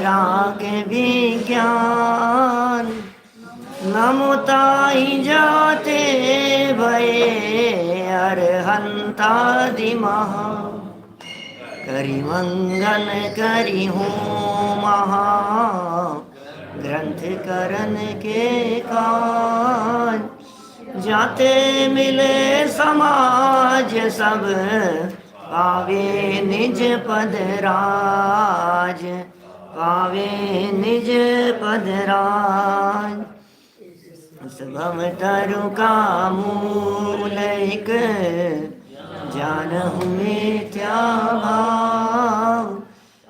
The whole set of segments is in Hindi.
राग विज्ञान नमुताई जाते भये अरहंतादि महा करि मंगल करि हूँ महा ग्रंथ करन के काज जाते मिले समाज सब पावे निज पद राज पावे निज पद राज भव तरु का मूल एक जानहु मिथ्या भाव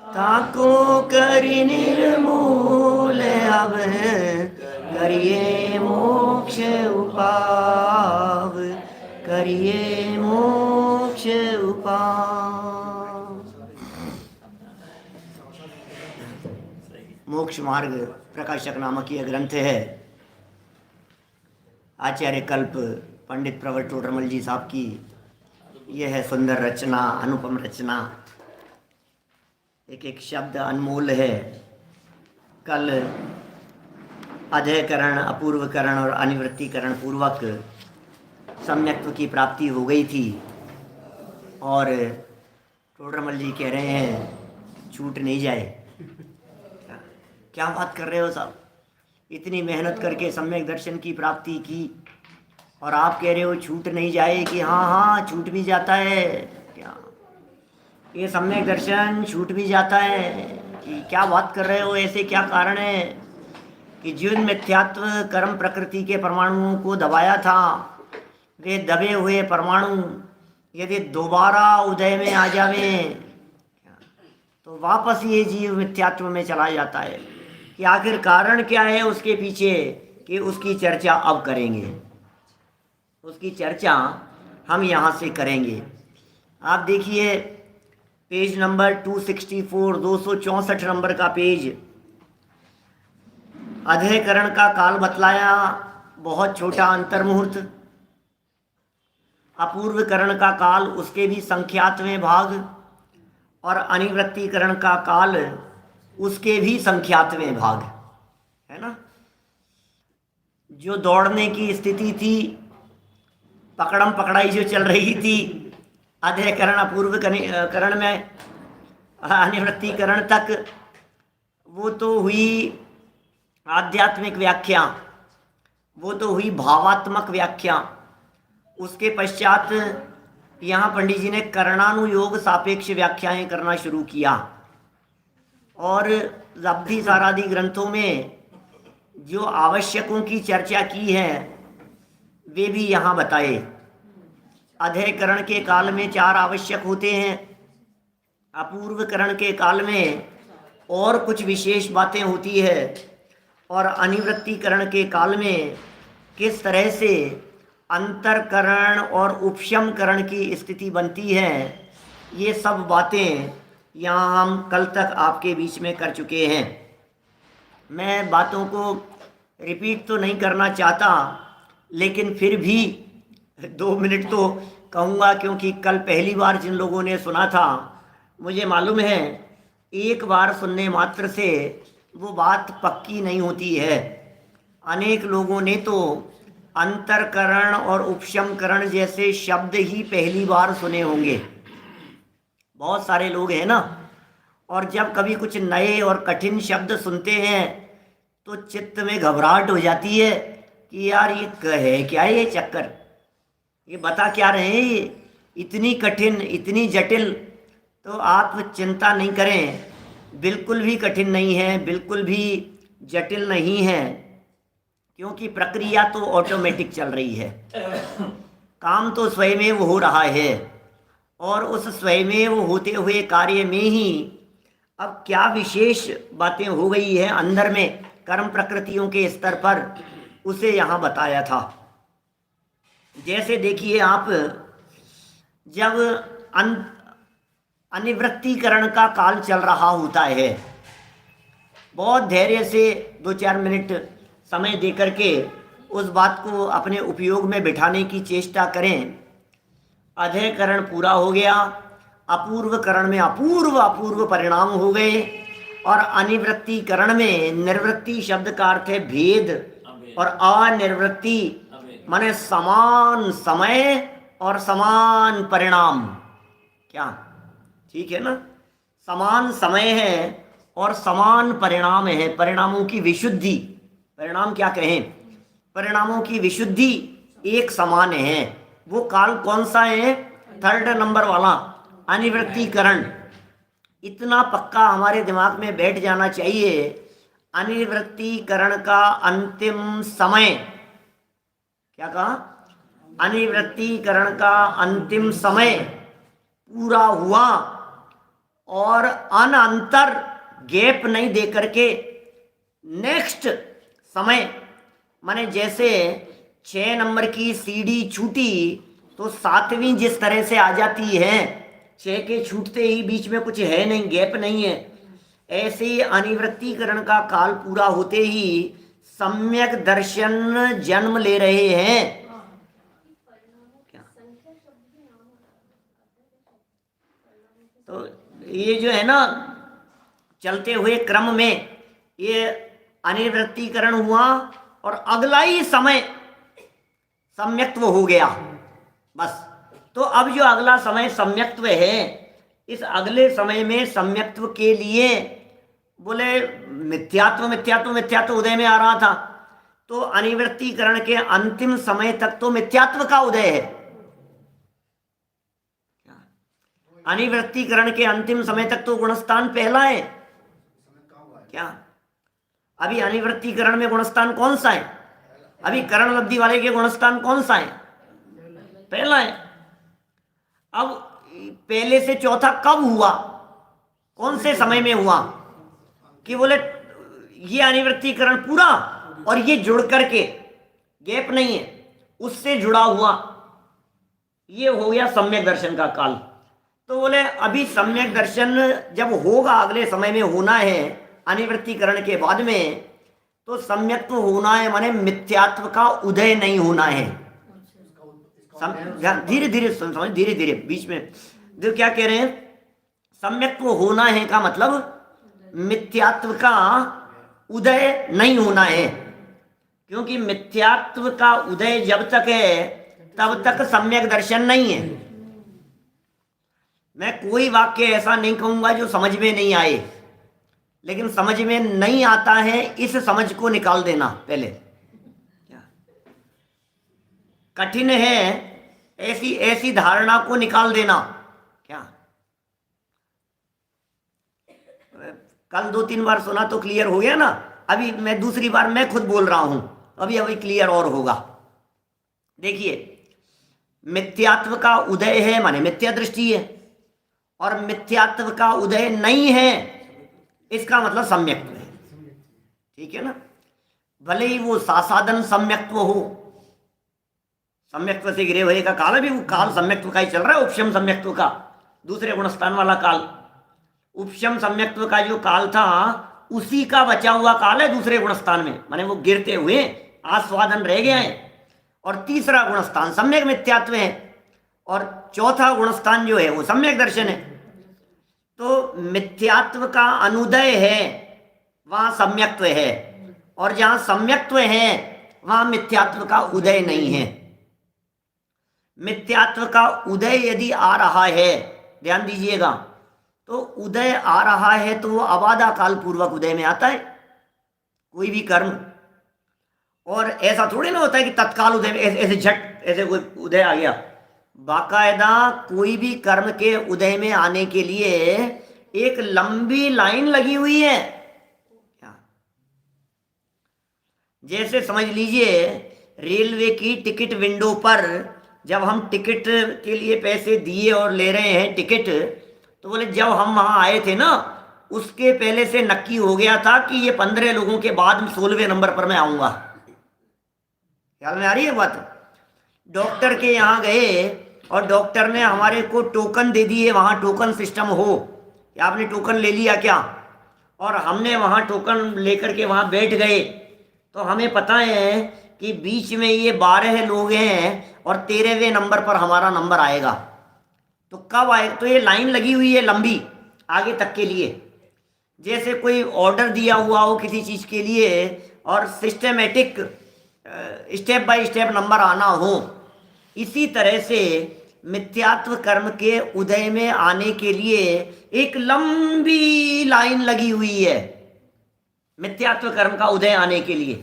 ताको करि निर्मूल अब करिए मोक्ष उपाव करिए मोक्ष उपाव। मोक्ष मार्ग प्रकाशक नामक यह ग्रंथ है। आचार्य कल्प पंडित प्रवर टोडरमल जी साहब की यह है सुंदर रचना, अनुपम रचना। एक एक शब्द अनमोल है। कल अध्ययकरण, अपूर्वकरण और अनिवृत्तिकरण पूर्वक सम्यक्त्व की प्राप्ति हो गई थी और टोडरमल जी कह रहे हैं छूट नहीं जाए। क्या बात कर रहे हो साहब, इतनी मेहनत करके सम्यक दर्शन की प्राप्ति की और आप कह रहे हो छूट नहीं जाए। कि हाँ छूट भी जाता है। क्या ये सम्यक दर्शन छूट भी जाता है? कि क्या बात कर रहे हो, ऐसे क्या कारण है कि जीवन मिथ्यात्व कर्म प्रकृति के परमाणुओं को दबाया था, वे दबे हुए परमाणु यदि दोबारा उदय में आ जावे तो वापस ये जीव मिथ्यात्व में चला जाता है। कि आखिर कारण क्या है उसके पीछे, कि उसकी चर्चा अब करेंगे। उसकी चर्चा हम यहाँ से करेंगे। आप देखिए पेज नंबर 264, 264 नंबर का पेज। अध्ययकरण का काल बतलाया बहुत छोटा अंतर्मुहूर्त। अपूर्वकरण का काल उसके भी संख्यातवें भाग और अनिवृत्तिकरण का काल उसके भी संख्यातवें भाग, है ना। जो दौड़ने की स्थिति थी, पकड़म पकड़ाई जो चल रही थी अध्ययकरण अपूर्वकरण में अनिवृत्तिकरण तक, वो तो हुई आध्यात्मिक व्याख्या, वो तो हुई भावात्मक व्याख्या। उसके पश्चात यहाँ पंडित जी ने करणानुयोग सापेक्ष व्याख्याएं करना शुरू किया और लब्धि सारादि ग्रंथों में जो आवश्यकों की चर्चा की है वे भी यहाँ बताए। अध्ययकरण के काल में 4 आवश्यक होते हैं, अपूर्वकरण के काल में और कुछ विशेष बातें होती है और अनिवृत्तिकरण के काल में किस तरह से अंतरकरण और उपशमकरण की स्थिति बनती है, ये सब बातें यहाँ हम कल तक आपके बीच में कर चुके हैं। मैं बातों को रिपीट तो नहीं करना चाहता, लेकिन फिर भी 2 मिनट तो कहूँगा, क्योंकि कल पहली बार जिन लोगों ने सुना था, मुझे मालूम है एक बार सुनने मात्र से वो बात पक्की नहीं होती है। अनेक लोगों ने तो अंतरकरण और उपशमकरण जैसे शब्द ही पहली बार सुने होंगे। बहुत सारे लोग हैं ना, और जब कभी कुछ नए और कठिन शब्द सुनते हैं तो चित्त में घबराहट हो जाती है कि यार ये कहे क्या है, ये चक्कर, ये बता क्या रहे हैं, ये इतनी कठिन इतनी जटिल। तो आप चिंता नहीं करें, बिल्कुल भी कठिन नहीं है, बिल्कुल भी जटिल नहीं है, क्योंकि प्रक्रिया तो ऑटोमेटिक चल रही है। काम तो स्वयमेव हो रहा है और उस स्वयमेव होते हुए कार्य में ही अब क्या विशेष बातें हो गई है अंदर में कर्म प्रकृतियों के स्तर पर, उसे यहाँ बताया था। जैसे देखिए आप, जब अनिवृत्तिकरण का काल चल रहा होता है, बहुत धैर्य से 2-4 मिनट समय देकर के उस बात को अपने उपयोग में बिठाने की चेष्टा करें। अध्ययकरण पूरा हो गया, अपूर्वकरण में अपूर्व परिणाम हो गए और अनिवृत्तीकरण में निर्वृत्ति शब्द का अर्थ है भेद, और अनिवृत्ति माने समान समय और समान परिणाम। क्या ठीक है ना? समान समय है और समान परिणाम है, परिणामों की विशुद्धि। परिणाम क्या कहें? परिणामों की विशुद्धि एक समान है। वो काल कौन सा है? थर्ड नंबर वाला, अनिवृत्तीकरण। इतना पक्का हमारे दिमाग में बैठ जाना चाहिए, अनिवृत्तीकरण का अंतिम समय, क्या कहा? अनिवृत्तीकरण का अंतिम समय पूरा हुआ और अनंतर गैप नहीं दे करके नेक्स्ट समय, माने जैसे 6 नंबर की सीढ़ी छूटी तो 7वीं जिस तरह से आ जाती है, 6 के छूटते ही बीच में कुछ है नहीं, गैप नहीं है, ऐसे ही अनिवृत्तीकरण का काल पूरा होते ही सम्यक दर्शन जन्म ले रहे हैं। क्या? तो ये जो है ना, चलते हुए क्रम में ये अनिवृत्तीकरण हुआ और अगला ही समय सम्यक्त्व हो गया बस। तो अब जो अगला समय सम्यक्त्व है, इस अगले समय में सम्यक्त्व के लिए बोले मिथ्यात्व मिथ्यात्व मिथ्यात्व उदय में आ रहा था, तो अनिवृत्तीकरण के अंतिम समय तक तो मिथ्यात्व का उदय है। अनिवृत्तीकरण के अंतिम समय तक तो गुणस्थान पहला है। क्या? अभी अनिवृत्तीकरण में गुणस्थान कौन सा है? अभी करण लब्धि वाले के गुणस्थान कौन सा है? पहला है। अब पहले से चौथा कब हुआ? कौन से समय में हुआ? कि बोले ये अनिवृत्तीकरण पूरा और ये जुड़ करके, गैप नहीं है, उससे जुड़ा हुआ, ये हो गया सम्यक दर्शन का काल। तो बोले अभी सम्यक दर्शन जब होगा, अगले समय में होना है अनिवृत्तीकरण के बाद में, तो सम्यक्त्व होना है, माने मिथ्यात्व का उदय नहीं होना है। धीरे धीरे समझ, धीरे धीरे बीच में जो क्या कह रहे हैं, सम्यक्त्व होना है का मतलब मिथ्यात्व का उदय नहीं होना है, क्योंकि मिथ्यात्व का उदय जब तक है तब तक सम्यक दर्शन नहीं है। मैं कोई वाक्य ऐसा नहीं कहूंगा जो समझ में नहीं आए, लेकिन समझ में नहीं आता है इस समझ को निकाल देना पहले। क्या कठिन है ऐसी ऐसी धारणा को निकाल देना। क्या कल 2-3 बार सुना तो क्लियर हो गया ना? अभी मैं दूसरी बार मैं खुद बोल रहा हूं, अभी अभी क्लियर और होगा। देखिए, मिथ्यात्व का उदय है माने मिथ्या दृष्टि है, और मिथ्यात्व का उदय नहीं है इसका मतलब सम्यक्त्व है। ठीक है ना? भले ही वो सासाधन सम्यक्त्व हो, सम्यक्त्व से गिरे हुए का काल, भी वो काल सम्यक्त्व का ही चल रहा है, उपशम सम्यक्त्व का, दूसरे गुणस्थान वाला काल। उपशम सम्यक्त्व का जो काल था उसी का बचा हुआ काल है दूसरे गुणस्थान में, माने वो गिरते हुए आस्वादन रह गया है। और तीसरा गुणस्थान सम्यक मिथ्यात्व है, और चौथा गुणस्थान जो है वो सम्यक दर्शन है। तो मिथ्यात्व का अनुदय है वहां सम्यक्त्व है, और जहां सम्यक्त्व है वहां मिथ्यात्व का उदय नहीं है। मिथ्यात्व का उदय यदि आ रहा है, ध्यान दीजिएगा, तो उदय आ रहा है तो वो अबाधा काल पूर्वक उदय में आता है कोई भी कर्म। और ऐसा थोड़ी ना होता है कि तत्काल उदय में ऐसे झट ऐसे कोई उदय आ गया। बाकायदा कोई भी कर्म के उदय में आने के लिए एक लंबी लाइन लगी हुई है। जैसे समझ लीजिए, रेलवे की टिकट विंडो पर जब हम टिकट के लिए पैसे दिए और ले रहे हैं टिकट, तो बोले जब हम वहां आए थे ना, उसके पहले से नक्की हो गया था कि ये 15 लोगों के बाद 16वें नंबर पर मैं आऊंगा। ख्याल में आ रही है बात? डॉक्टर के यहाँ गए और डॉक्टर ने हमारे को टोकन दे दिए, वहाँ टोकन सिस्टम हो, कि आपने टोकन ले लिया क्या? और हमने वहाँ टोकन लेकर के वहाँ बैठ गए, तो हमें पता है कि बीच में ये 12 लोग हैं और 13वें नंबर पर हमारा नंबर आएगा। तो कब आए? तो ये लाइन लगी हुई है लंबी आगे तक के लिए। जैसे कोई ऑर्डर दिया हुआ हो किसी चीज के लिए और systematic step by step number आना हो, इसी तरह से मिथ्यात्व कर्म के उदय में आने के लिए एक लंबी लाइन लगी हुई है। मिथ्यात्व कर्म का उदय आने के लिए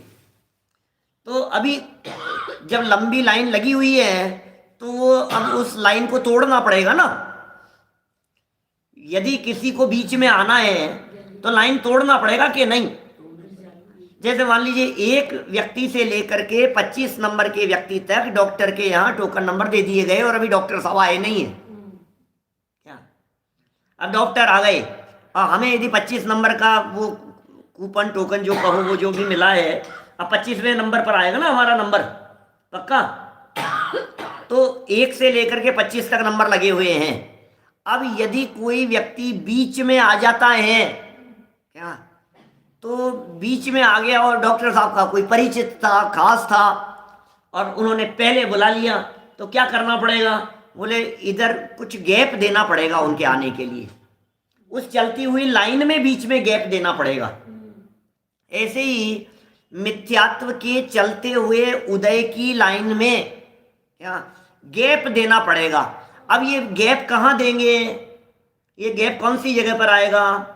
तो अभी जब लंबी लाइन लगी हुई है तो वो अब उस लाइन को तोड़ना पड़ेगा ना। यदि किसी को बीच में आना है तो लाइन तोड़ना पड़ेगा कि नहीं। जैसे मान लीजिए एक व्यक्ति से लेकर के 25 नंबर के व्यक्ति तक डॉक्टर के यहाँ टोकन नंबर दे दिए गए और अभी डॉक्टर साहब आए नहीं है क्या। अब डॉक्टर आ गए और हमें यदि 25 नंबर का वो कूपन टोकन जो कहो वो जो भी मिला है, अब 25वें नंबर पर आएगा ना हमारा नंबर पक्का। तो 1 से लेकर के 25 तक नंबर लगे हुए हैं। अब यदि कोई व्यक्ति बीच में आ जाता है क्या, तो बीच में आ गया और डॉक्टर साहब का कोई परिचित था, खास था, और उन्होंने पहले बुला लिया, तो क्या करना पड़ेगा? बोले इधर कुछ गैप देना पड़ेगा उनके आने के लिए, उस चलती हुई लाइन में बीच में गैप देना पड़ेगा। ऐसे ही मिथ्यात्व के चलते हुए उदय की लाइन में क्या गैप देना पड़ेगा। अब ये गैप कहाँ देंगे? ये गैप कौन सी जगह पर आएगा?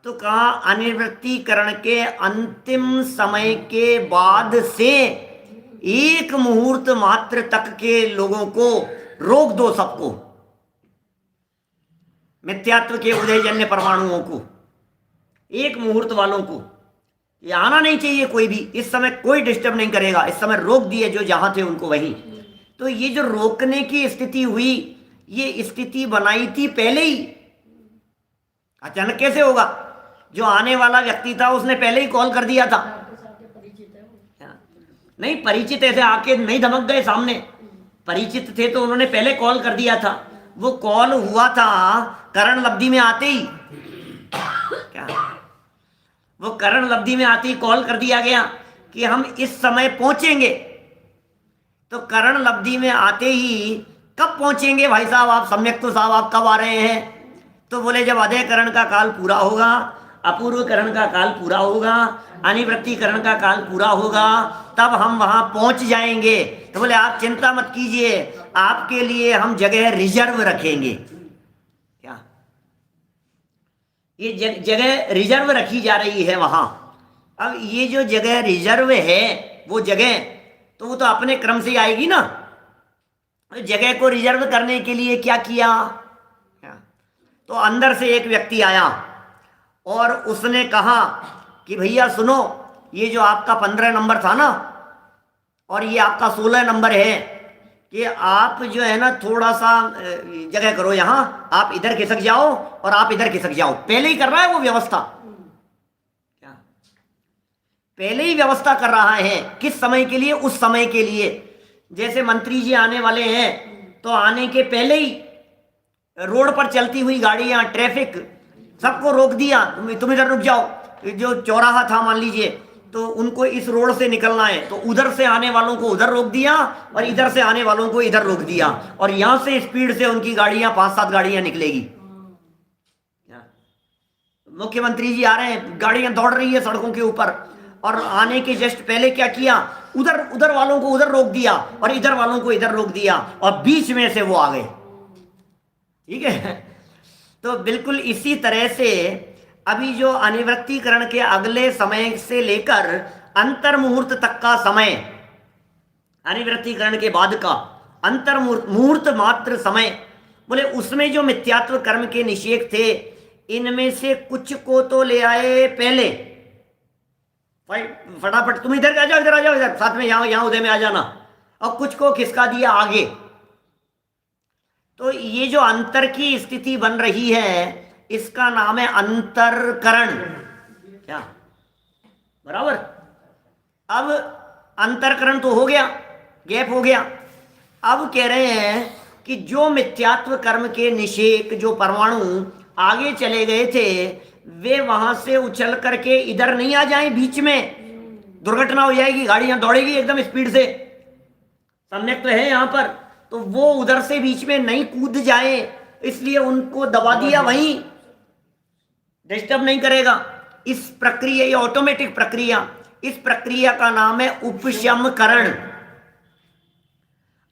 तो कहा अनिवृत्तीकरण के अंतिम समय के बाद से एक मुहूर्त मात्र तक के लोगों को रोक दो, सबको, मिथ्यात्व के उदयजन्य परमाणुओं को, एक मुहूर्त वालों को ये आना नहीं चाहिए कोई भी। इस समय कोई डिस्टर्ब नहीं करेगा, इस समय रोक दिए जो जहां थे उनको वहीं। तो ये जो रोकने की स्थिति हुई, ये स्थिति बनाई थी पहले ही, अचानक कैसे होगा? जो आने वाला व्यक्ति था उसने पहले ही कॉल कर दिया था। नहीं, परिचित ऐसे आके नहीं धमक गए सामने, परिचित थे तो उन्होंने पहले कॉल कर दिया था। वो कॉल हुआ था करण लब्धि में आते ही, क्या वो करण लब्धि में आते ही कॉल कर दिया गया कि हम इस समय पहुंचेंगे। तो करण लब्धि में आते ही कब पहुंचेंगे भाई साहब आप, सम्यक तो साहब आप कब आ रहे हैं? तो बोले जब अधेकरण का काल पूरा होगा, अपूर्वकरण का काल पूरा होगा, अनिवृत्तीकरण का काल पूरा होगा, तब हम वहां पहुंच जाएंगे। तो बोले आप चिंता मत कीजिए, आपके लिए हम जगह रिजर्व रखेंगे। क्या ये जगह रिजर्व रखी जा रही है वहां। अब ये जो जगह रिजर्व है वो जगह तो वो तो अपने क्रम से आएगी ना। जगह को रिजर्व करने के लिए क्या किया? तो अंदर से एक व्यक्ति आया और उसने कहा कि भैया सुनो, ये जो आपका 15 नंबर था ना और ये आपका 16 नंबर है, कि आप जो है ना थोड़ा सा जगह करो, यहाँ आप इधर खिसक जाओ और आप इधर खिसक जाओ। पहले ही कर रहा है वो व्यवस्था, क्या पहले ही व्यवस्था कर रहा है। किस समय के लिए? उस समय के लिए। जैसे मंत्री जी आने वाले हैं तो आने के पहले ही रोड पर चलती हुई गाड़ियां, ट्रैफिक, सबको रोक दिया, तुम इधर रुक जाओ। जो चौराहा था मान लीजिए, तो उनको इस रोड से निकलना है तो उधर से आने वालों को उधर रोक दिया और इधर से आने वालों को इधर रोक दिया, और यहां से स्पीड से उनकी गाड़ियां 5-7 गाड़ियां निकलेगी। मुख्यमंत्री जी आ रहे हैं, गाड़ियां दौड़ रही है सड़कों के ऊपर, और आने के जस्ट पहले क्या किया? उधर वालों को उधर रोक दिया और इधर वालों को इधर रोक दिया, और बीच में से वो आ गए। ठीक है, तो बिल्कुल इसी तरह से अभी जो अनिवृत्तीकरण के अगले समय से लेकर अंतर मुहूर्त तक का समय, अनिवृत्तीकरण के बाद का अंतर मुहूर्त मात्र समय, बोले उसमें जो मिथ्यात्व कर्म के निषेध थे, इनमें से कुछ को तो ले आए पहले, फटाफट तुम इधर आ जाओ, इधर आ जाओ, इधर साथ में यहां उदय में आ जाना, और कुछ को खिसका दिया आगे। तो ये जो अंतर की स्थिति बन रही है, इसका नाम है अंतरकरण। क्या बराबर? अब अंतरकरण तो हो गया, गैप हो गया। अब कह रहे हैं कि जो मिथ्यात्व कर्म के निषेक जो परमाणु आगे चले गए थे, वे वहां से उछल करके इधर नहीं आ जाएं, बीच में दुर्घटना हो जाएगी, गाड़ियां दौड़ेगी एकदम स्पीड से, सम्यक तो है यहां पर, तो वो उधर से बीच में नहीं कूद जाए, इसलिए उनको दबा दिया वहीं। डिस्टर्ब नहीं करेगा। इस प्रक्रिया, ये ऑटोमेटिक प्रक्रिया, इस प्रक्रिया का नाम है उपशमकरण।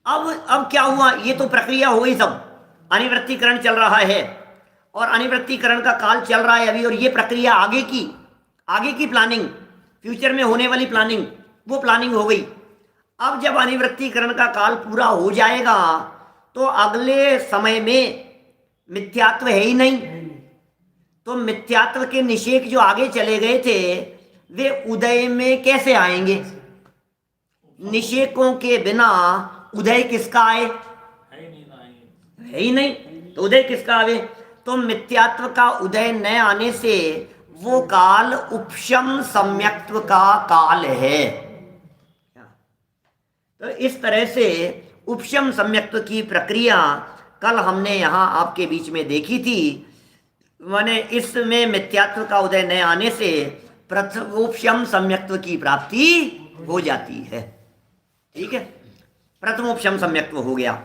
अब क्या हुआ, ये तो प्रक्रिया हो गई, सब अनिवृत्तीकरण चल रहा है और अनिवृत्तीकरण का काल चल रहा है अभी, और ये प्रक्रिया आगे की प्लानिंग, फ्यूचर में होने वाली प्लानिंग, वो प्लानिंग हो गई। अब जब अनिवृत्तीकरण का काल पूरा हो जाएगा तो अगले समय में मिथ्यात्व है ही नहीं, तो मिथ्यात्व के निषेक जो आगे चले गए थे वे उदय में कैसे आएंगे? निषेकों के बिना उदय किसका आए? है ही नहीं, तो उदय किसका आवे? तो मिथ्यात्व का उदय न आने से वो काल उपशम सम्यक्त्व का काल है। तो इस तरह से उपशम सम्यक्त्व की प्रक्रिया कल हमने यहाँ आपके बीच में देखी थी। माने इसमें मिथ्यात्व का उदय न आने से प्रथम उपशम सम्यक्त्व की प्राप्ति हो जाती है। ठीक है, प्रथमोपशम सम्यक्त्व हो गया।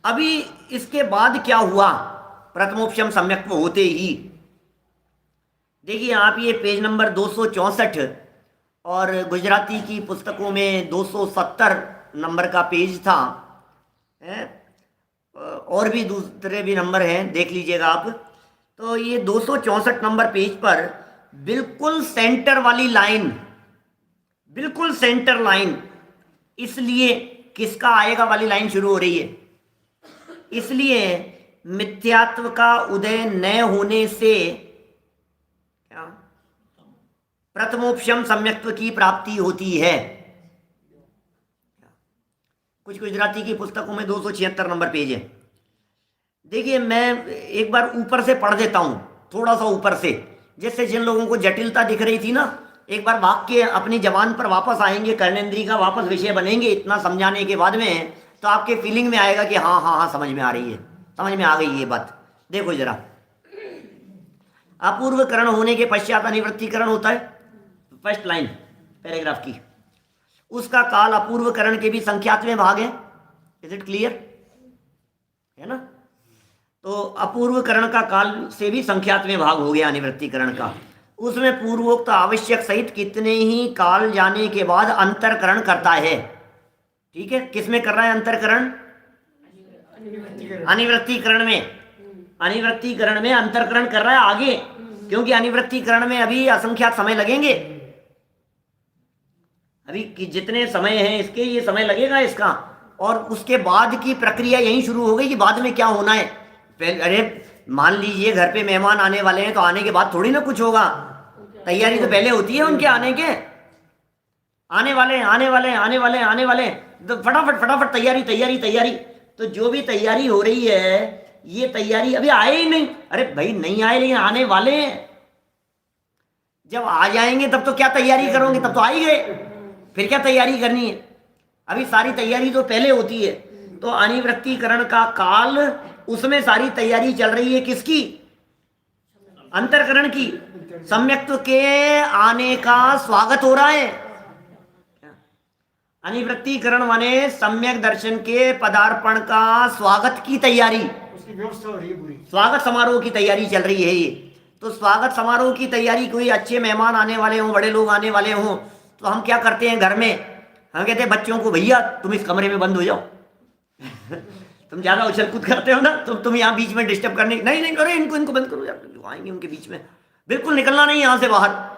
अभी इसके बाद क्या हुआ? प्रथमोपशम सम्यक्त्व होते ही देखिए आप, ये पेज नंबर 264 और गुजराती की पुस्तकों में 270 नंबर का पेज था, और भी दूसरे भी नंबर हैं, देख लीजिएगा आप। तो ये 264 नंबर पेज पर बिल्कुल सेंटर वाली लाइन, बिल्कुल सेंटर लाइन, इसलिए किसका आएगा वाली लाइन शुरू हो रही है, इसलिए मिथ्यात्व का उदय न होने से क्या प्रथमोपशम सम्यक्त्व की प्राप्ति होती है। कुछ गुजराती की पुस्तकों में 276 नंबर पेज है। देखिए मैं एक बार ऊपर से पढ़ देता हूं, थोड़ा सा ऊपर से, जैसे जिन लोगों को जटिलता दिख रही थी ना, एक बार वाक्य अपनी जबान पर वापस आएंगे, कर्णेंद्री का वापस विषय बनेंगे इतना समझाने के बाद में, तो आपके फीलिंग में आएगा कि हाँ हाँ हाँ समझ में आ रही है, समझ में आ गई ये बात। देखो जरा, अपूर्वकरण होने के पश्चात अनिवृत्तीकरण होता है, फर्स्ट लाइन पैराग्राफ की, उसका काल अपूर्वकरण के भी संख्यात्मक भाग है। Is it clear? है ना? तो अपूर्वकरण का काल से भी संख्यात्मक भाग हो गया अनिवृत्तीकरण का। उसमें पूर्वोक्त आवश्यक सहित कितने ही काल जाने के बाद अंतरकरण करता है। ठीक है, किसमें कर रहा है अंतरकरण? अनिवृत्तीकरण में, अनिवृत्तीकरण में अंतरकरण कर रहा है आगे, क्योंकि अनिवृत्तीकरण में अभी असंख्यात समय लगेंगे। अभी जितने समय हैं इसके, ये समय लगेगा इसका, और उसके बाद की प्रक्रिया यही शुरू हो गई कि बाद में क्या होना है। अरे मान लीजिए घर पे मेहमान आने वाले हैं, तो आने के बाद थोड़ी ना कुछ होगा, तैयारी तो पहले होती है उनके आने के। आने वाले आने वाले आने वाले आने वाले, तो फटाफट फटाफट तैयारी तैयारी तैयारी। तो जो भी तैयारी हो रही है, ये तैयारी अभी आए ही नहीं। अरे भाई नहीं आए, लेकिन आने वाले हैं। जब आ जाएंगे तब तो क्या तैयारी करोगे, तब तो आ ही गए, फिर क्या तैयारी करनी है? अभी सारी तैयारी तो पहले होती है। तो अनिवृत्तीकरण का काल, उसमें सारी तैयारी चल रही है किसकी? अंतरकरण की। सम्यक्त्व के आने का स्वागत हो रहा है। अनिवृत्तीकरण माने सम्यक दर्शन के पदार्पण का स्वागत की तैयारी, उसकी व्यवस्था हो रही है पूरी, स्वागत समारोह की तैयारी चल रही है ये। तो स्वागत समारोह की तैयारी, कोई अच्छे मेहमान आने वाले हों, बड़े लोग आने वाले हों, तो हम क्या करते हैं घर में, हम कहते हैं बच्चों को, भैया तुम इस कमरे में बंद हो जाओ तुम ज्यादा उछल कूद करते हो ना, तुम यहाँ बीच में डिस्टर्ब करने, नहीं नहीं करो, इनको इनको बंद करो यार, जो आएंगे उनके बीच में बिल्कुल निकलना नहीं यहाँ से बाहर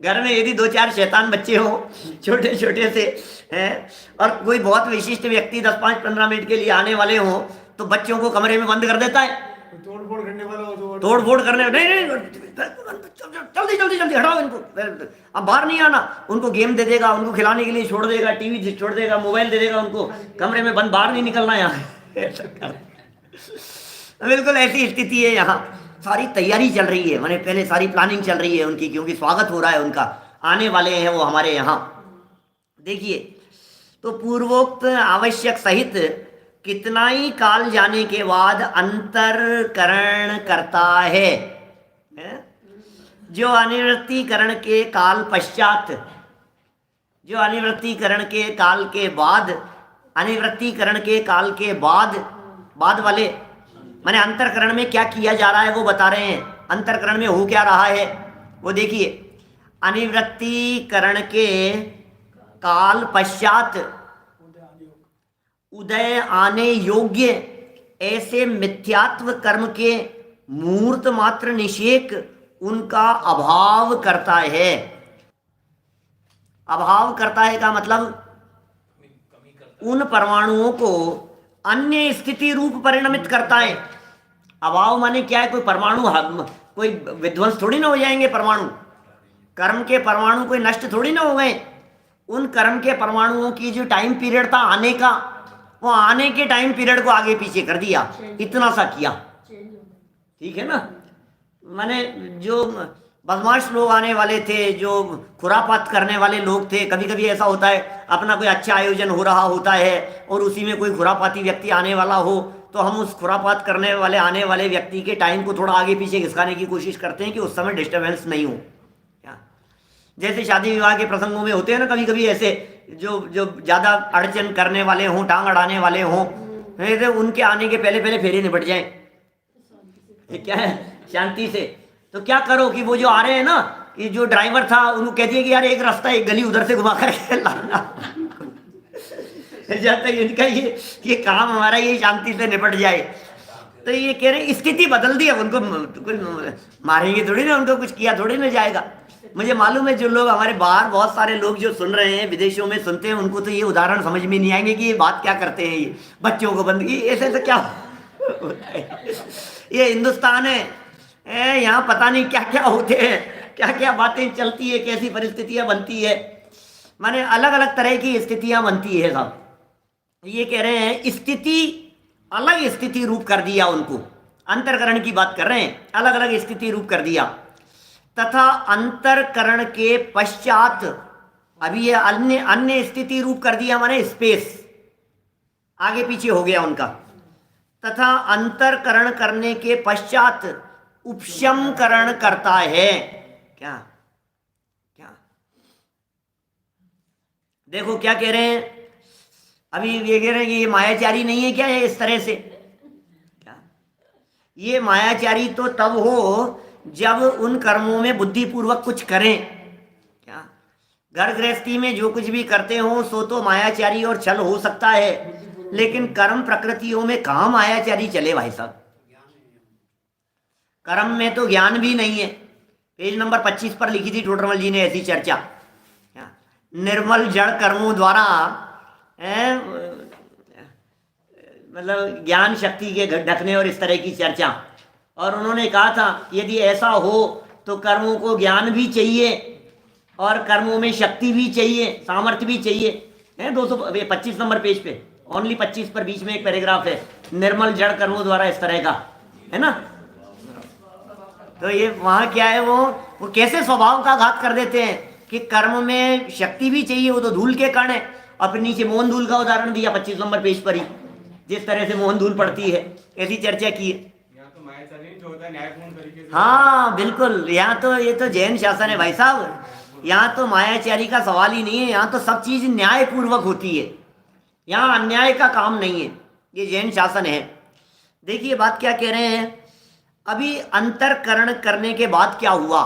घर में यदि 2-4 शैतान बच्चे हो, छोटे छोटे से हैं, और कोई बहुत विशिष्ट व्यक्ति 10, 5, 15 मिनट के लिए आने वाले हो, तो बच्चों को कमरे में बंद कर देता है। तोड़फोड़ करने वाला हो तो तोड़फोड़ करने, नहीं नहीं जल्दी जल्दी जल्दी हटाओ इनको, अब बाहर नहीं आना। उनको गेम दे देगा, उनको खिलाने के लिए छोड़ देगा, टीवी छोड़ देगा, मोबाइल दे देगा उनको, कमरे में बंद, बाहर नहीं निकलना यहाँ बिल्कुल ऐसी स्थिति है यहाँ। सारी तैयारी चल रही है, माने पहले सारी प्लानिंग चल रही है उनकी, क्योंकि स्वागत हो रहा है उनका, आने वाले हैं वो हमारे यहाँ। देखिए, तो पूर्वोक्त आवश्यक सहित कितना ही काल जाने के बाद अंतरकरण करता है? जो अनिवृत्तीकरण के काल पश्चात, जो अनिवृत्तीकरण के काल के बाद, अनिवृत्तीकरण के काल के बाद, बाद वाले माने अंतरकरण में क्या किया जा रहा है वो बता रहे हैं। अंतरकरण में हो क्या रहा है वो देखिए। अनिवृत्तीकरण के काल पश्चात उदय आने योग्य ऐसे मिथ्यात्व कर्म के मूर्त मात्र निषेक उनका अभाव करता है। अभाव करता है का मतलब उन परमाणुओं को अन्य स्थिति रूप परिणमित करता है। अभाव माने क्या है? कोई परमाणु, कोई विध्वंस थोड़ी ना हो जाएंगे परमाणु। कर्म के परमाणु कोई नष्ट थोड़ी ना हो गए। उन कर्म के परमाणुओं की जो टाइम पीरियड था आने का, वो आने के टाइम पीरियड को आगे पीछे कर दिया, इतना सा किया। ठीक है ना? माने जो बदमाश लोग आने वाले थे, जो खुरापात करने वाले लोग थे, कभी कभी ऐसा होता है अपना कोई अच्छा आयोजन हो रहा होता है और उसी में कोई खुरापाती व्यक्ति आने वाला हो तो हम उस खुरापात करने वाले आने वाले व्यक्ति के टाइम को थोड़ा आगे पीछे खिसकाने की कोशिश करते हैं कि उस समय डिस्टर्बेंस नहीं हो। क्या जैसे शादी विवाह के प्रसंगों में होते हैं ना कभी कभी ऐसे जो जो ज़्यादा अड़चन करने वाले हों, टांग अड़ाने वाले हों, तो उनके आने के पहले पहले फेरे निपट जाएं। क्या है? शांति से। तो क्या करो कि वो जो आ रहे हैं ना, कि जो ड्राइवर था उनको कह दिया कि यार एक रास्ता एक गली उधर से घुमा कर लाना जब तक इनका ये काम हमारा ये शांति से निपट जाए। तो ये कह रहे स्थिति बदल दी। अब उनको मारेंगे थोड़ी ना, उनको कुछ किया थोड़ी ना जाएगा। मुझे मालूम है जो लोग हमारे बाहर बहुत सारे लोग जो सुन रहे हैं, विदेशों में सुनते हैं, उनको तो ये उदाहरण समझ में नहीं आएंगे कि ये बात क्या करते हैं। ये बच्चों को बंदगी ऐसे तो क्या होता है? ये हिंदुस्तान है, यहाँ पता नहीं क्या क्या होते हैं, क्या क्या बातें चलती है, कैसी परिस्थितियां बनती है। माने अलग अलग तरह की स्थितियां बनती है साहब। ये कह रहे हैं स्थिति अलग स्थिति रूप कर दिया उनको। अंतरकरण की बात कर रहे हैं, अलग अलग स्थिति रूप कर दिया। तथा अंतरकरण के पश्चात, अभी ये अन्य अन्य स्थिति रूप कर दिया, माने स्पेस आगे पीछे हो गया उनका। तथा अंतरकरण करने के पश्चात उपशमकरण करता है। क्या क्या देखो क्या कह रहे हैं। अभी ये कह रहे हैं कि ये मायाचारी नहीं है क्या? है इस तरह से क्या? ये मायाचारी तो तब हो जब उन कर्मों में बुद्धिपूर्वक कुछ करें। क्या घर गृहस्थी में जो कुछ भी करते हो सो तो मायाचारी और छल हो सकता है, लेकिन कर्म प्रकृतियों में कहाँ मायाचारी चले भाई साहब। कर्म में तो ज्ञान भी नहीं है। पेज नंबर 25 पर लिखी थी टोडरमल जी ने ऐसी चर्चा। निर्मल जड़ कर्मों द्वारा मतलब ज्ञान शक्ति के ढकने और इस तरह की चर्चा। और उन्होंने कहा था यदि ऐसा हो तो कर्मों को ज्ञान भी चाहिए और कर्मों में शक्ति भी चाहिए, सामर्थ्य भी चाहिए। है 225 नंबर पेज पे, ओनली 25 पर बीच में एक पैराग्राफ है, निर्मल जड़ कर्मों द्वारा इस तरह का, है ना। तो ये वहाँ क्या है, वो कैसे स्वभाव का घात कर देते हैं कि कर्म में शक्ति भी चाहिए, वो तो धूल के कण है। और फिर नीचे मोहन धूल का उदाहरण दिया 25 नंबर पेज पर ही, जिस तरह से मोहन धूल पड़ती है, ऐसी चर्चा की है। हाँ बिल्कुल, यहाँ तो ये तो जैन शासन है भाई साहब। यहाँ तो मायाचारी का सवाल ही नहीं है, यहाँ तो सब चीज न्याय पूर्वक होती है, यहाँ अन्याय का काम नहीं है, ये जैन शासन है। देखिए बात क्या कह रहे हैं। अभी अंतरकरण करने के बाद क्या हुआ,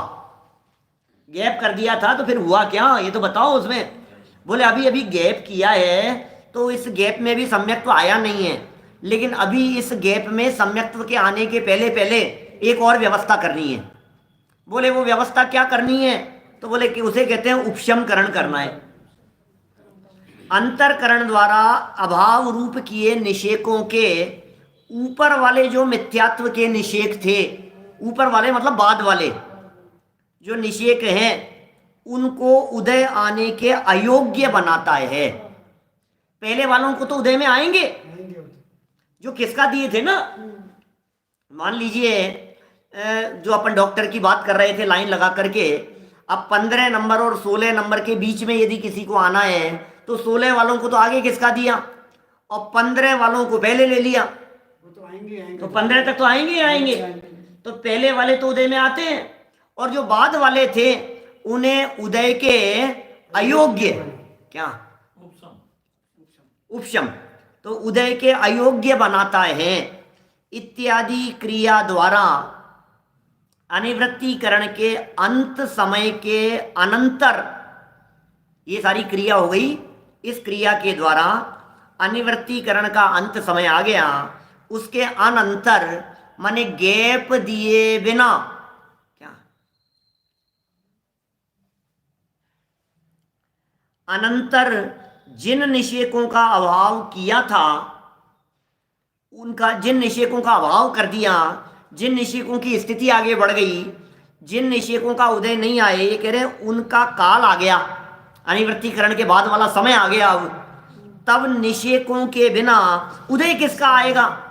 गैप कर दिया था तो फिर हुआ क्या ये तो बताओ उसमें। बोले अभी अभी गैप किया है तो इस गैप में भी सम्यक्त्व आया नहीं है, लेकिन अभी इस गैप में सम्यक्त्व के आने के पहले पहले एक और व्यवस्था करनी है। बोले वो व्यवस्था क्या करनी है, तो बोले कि उसे कहते हैं उपशमकरण करना है। अंतरकरण द्वारा अभाव रूप किए निषेकों के ऊपर वाले जो मिथ्यात्व के निषेक थे, ऊपर वाले मतलब बाद वाले जो निषेक हैं, उनको उदय आने के अयोग्य बनाता है। पहले वालों को तो उदय में आएंगे, जो किसका दिए थे ना। मान लीजिए जो अपन डॉक्टर की बात कर रहे थे लाइन लगा करके, अब 15 नंबर और 16 नंबर के बीच में यदि किसी को आना है तो 16 वालों को तो आगे किसका दिया और 15 वालों को पहले ले लिया, तो 15 तक तो आएंगे। तो पहले वाले तो उदय में आते हैं और जो बाद वाले थे उन्हें उदय के अयोग्य, क्या उपशम, तो उदय के अयोग्य बनाता है। इत्यादि क्रिया द्वारा अनिवृत्तीकरण के अंत समय के अनंतर, ये सारी क्रिया हो गई, इस क्रिया के द्वारा अनिवृत्तीकरण का अंत समय आ गया, उसके अनंतर माने गैप दिए बिना, क्या अनंतर जिन निषेकों का अभाव किया था, उनका जिन निषेकों का अभाव कर दिया, जिन निषेकों की स्थिति आगे बढ़ गई, जिन निषेकों का उदय नहीं आए, ये कह रहे हैं उनका काल आ गया, अनिवृत्तीकरण के बाद वाला समय आ गया। अब तब निषेकों के बिना उदय किसका आएगा?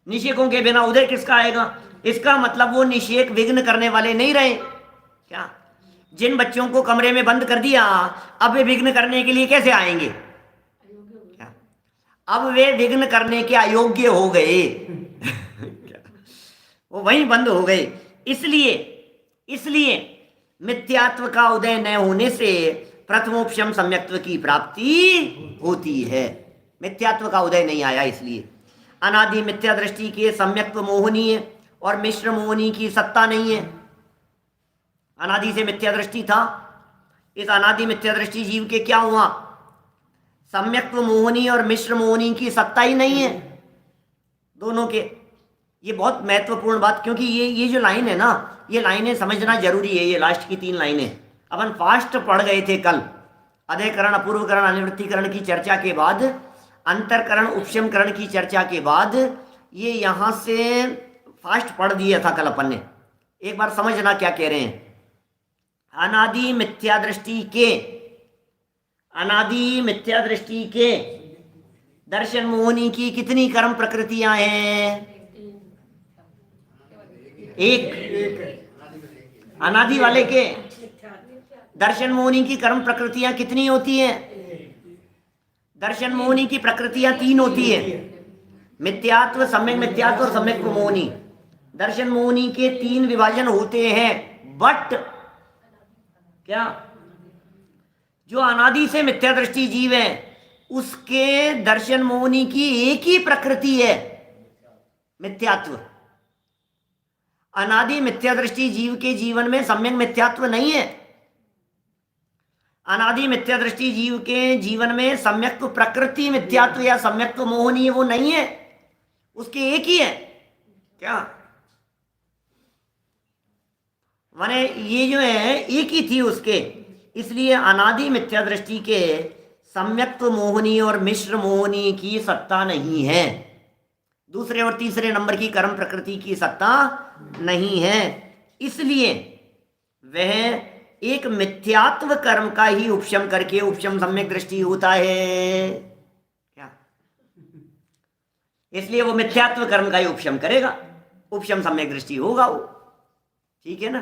निषेकों के बिना उदय किसका आएगा? इसका मतलब वो निषेक विघ्न करने वाले नहीं रहे। क्या जिन बच्चों को कमरे में बंद कर दिया, अब वे विघ्न करने के लिए कैसे आएंगे? क्या अब वे विघ्न करने के अयोग्य हो गए वो वहीं बंद हो गए। इसलिए मिथ्यात्व का उदय न होने से प्रथमोपशम सम्यक्त्व की प्राप्ति होती है। मिथ्यात्व का उदय नहीं आया, इसलिए अनादि मिथ्या दृष्टि के सम्यक्त्व मोहनीय और मिश्र मोहनी की सत्ता नहीं है। अनादि से मिथ्या दृष्टि था, इस अनादि मिथ्या दृष्टि जीव के क्या हुआ? सम्यक्त्व मोहनी और मिश्र मोहनी की सत्ता ही नहीं है दोनों के। ये बहुत महत्वपूर्ण बात, क्योंकि ये जो लाइन है ना, ये लाइनें समझना जरूरी है। ये लास्ट की 3 लाइनें अपन फास्ट पढ़ गए थे कल। अधेकरण, अपूर्वकरण, अनिवृत्तीकरण की चर्चा के बाद, अंतरकरण, उपशमकरण की चर्चा के बाद, ये यहाँ से फास्ट पढ़ दिया था कल अपन ने। एक बार समझना क्या कह रहे हैं। अनादि मिथ्या दृष्टि के दर्शन मोहनी की कितनी कर्म प्रकृतियां हैं? एक। अनादि वाले के दर्शन मोहनी की कर्म प्रकृतियां कितनी होती हैं? दर्शन मोहनी की प्रकृतियां 3 होती है, मिथ्यात्व, सम्यक मिथ्यात्व और सम्यक मोहनी। दर्शन मोहनी के 3 विभाजन होते हैं, बट क्या जो अनादि से मिथ्या दृष्टि जीव है, उसके दर्शन मोहनी की एक ही प्रकृति है, मिथ्यात्व। अनादि मिथ्या दृष्टि जीव के जीवन में सम्यक मिथ्यात्व नहीं है। अनादि मिथ्या दृष्टि जीव के जीवन में सम्यक्त्व प्रकृति मिथ्यात्व या सम्यक्त्व मोहनी वो नहीं है, उसके एक ही है। क्या माने ये जो है एक ही थी उसके, इसलिए अनादि मिथ्या दृष्टि के सम्यक्त्व मोहनी और मिश्र मोहनी की सत्ता नहीं है। दूसरे और तीसरे नंबर की कर्म प्रकृति की सत्ता नहीं है, इसलिए वह एक मिथ्यात्व कर्म का ही उपशम करके उपशम सम्यक दृष्टि होता है। क्या इसलिए वो मिथ्यात्व कर्म का ही उपशम करेगा, उपशम सम्यक दृष्टि होगा वो। ठीक है ना?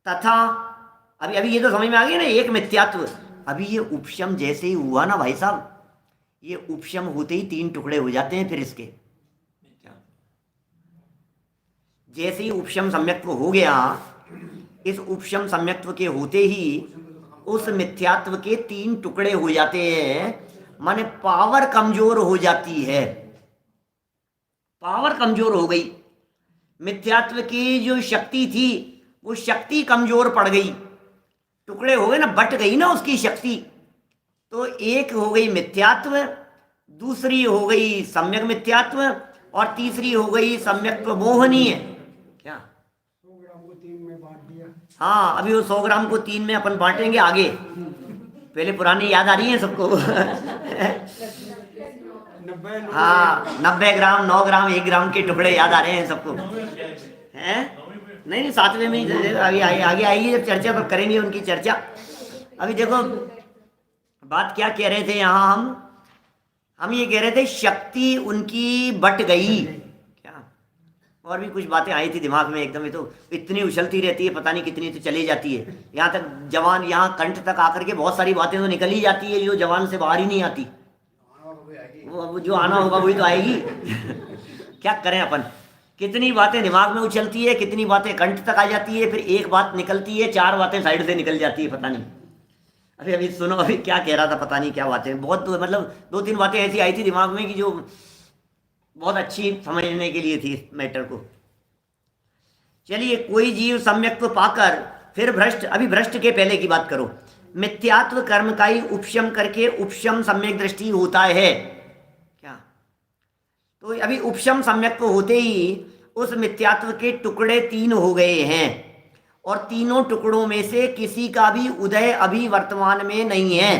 तथा अभी ये तो समझ में आ गया ना, एक मिथ्यात्व। अभी ये उपशम जैसे ही हुआ ना भाई साहब, ये उपशम होते ही 3 टुकड़े हो जाते हैं। फिर इसके जैसे ही उपशम सम्यक्त्व हो गया, इस उपशम सम्यक्त्व के होते ही उस मिथ्यात्व के 3 टुकड़े हो जाते हैं, माने पावर कमजोर हो जाती है। पावर कमजोर हो गई, मिथ्यात्व की जो शक्ति थी वो शक्ति कमजोर पड़ गई, टुकड़े हो गए ना, बट गई ना उसकी शक्ति। तो एक हो गई मिथ्यात्व, दूसरी हो गई सम्यक मिथ्यात्व और तीसरी हो गई सम्यक्त्व मोहनीय। क्या 100 ग्राम को 3 में बांट दिया। हाँ, अभी वो 100 ग्राम को 3 में अपन बांटेंगे आगे। पहले पुरानी याद आ रही है सबको 90 हाँ, 90 ग्राम, 9 ग्राम, 1 ग्राम के टुकड़े याद आ रहे हैं सबको, हैं? नहीं, 7वें में ही आगे आएगी जब चर्चा, पर करेंगे उनकी चर्चा। अभी देखो बात क्या कह रहे थे यहाँ हम ये कह रहे थे शक्ति उनकी बट गई। क्या और भी कुछ बातें आई थी दिमाग में एकदम। ये तो इतनी उछलती रहती है, पता नहीं कितनी तो चली जाती है। यहाँ तक जवान, यहाँ कंठ तक आकर के बहुत सारी बातें तो निकल ही जाती है जो जवान से बाहर ही नहीं आती। वो जो आना होगा वही तो आएगी क्या करें अपन, कितनी बातें दिमाग में उछलती है, कितनी बातें कंठ तक आ जाती है, फिर एक बात निकलती है, 4 बातें साइड से निकल जाती है, पता नहीं। अभी सुनो, अभी क्या कह रहा था, पता नहीं क्या बातें, बहुत मतलब 2-3 बातें ऐसी आई थी दिमाग में कि जो बहुत अच्छी समझने के लिए थी इस मैटर को। चलिए, कोई जीव सम्यक्त्व पाकर फिर भ्रष्ट, अभी भ्रष्ट के पहले की बात करो। मिथ्यात्व कर्म का ही उपशम करके उपशम सम्यक दृष्टि होता है क्या? तो अभी उपशम सम्यक्त्व होते ही उस मिथ्यात्व के टुकड़े 3 हो गए हैं, और तीनों टुकड़ों में से किसी का भी उदय अभी वर्तमान में नहीं है।